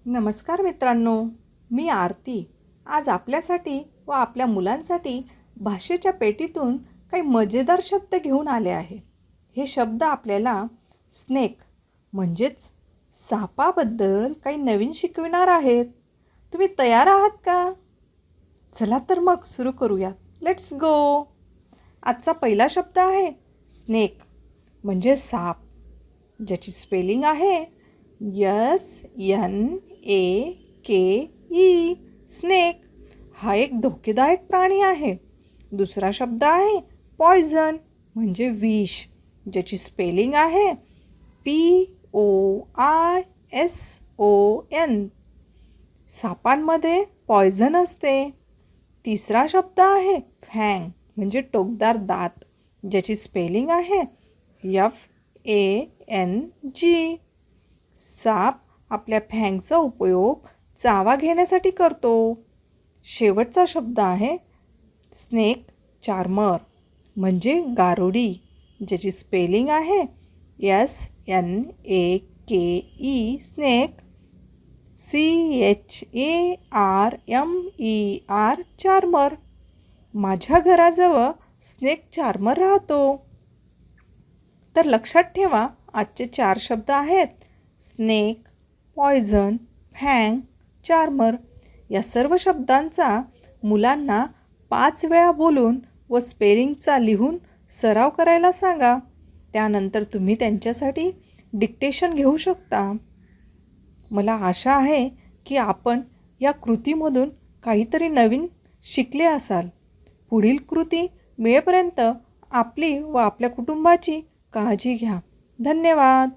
नमस्कार मित्रांनो, मी आरती. आज आपल्यासाठी व आपल्या मुलांसाठी भाषेच्या पेटीतून काही मजेदार शब्द घेऊन आले आहे. हे शब्द आपल्याला स्नेक म्हणजेच सापाबद्दल काही नवीन शिकविणार आहेत. तुम्ही तयार आहात का? चला तर मग सुरू करूया. Let's go. आजचा पहिला शब्द आहे स्नेक म्हणजे साप, ज्याची स्पेलिंग आहे SNAKE. स्नेक हा एक धोकेदायक प्राणी आहे. दुसरा शब्द आहे पॉयझन म्हणजे विष, ज्याची स्पेलिंग आहे POISON. सापांमध्ये पॉयझन असते. तिसरा शब्द आहे फँग म्हणजे टोकदार दात, ज्याची स्पेलिंग आहे FANG. साप आपल्या फँगचा उपयोग चावा घेण्यासाठी करतो. शेवटचा शब्द आहे स्नेक चार्मर म्हणजे गारुडी, ज्याची स्पेलिंग आहे SNAKE. Snake CHARMER. चार्मर. माझ्या घराजवळ स्नेक चार्मर राहतो. तर लक्षात ठेवा, आजचे 4 शब्द आहेत स्नेक, पॉयझन, फँग, चार्मर. या सर्व शब्दांचा मुलांना 5 वेळा बोलून व स्पेलिंगचा लिहून सराव करायला सांगा. त्यानंतर तुम्ही त्यांच्यासाठी डिक्टेशन घेऊ शकता. मला आशा आहे की आपण या कृतीमधून काहीतरी नवीन शिकले असाल. पुढील कृती मिळेपर्यंत आपली व आपल्या कुटुंबाची काळजी घ्या. धन्यवाद.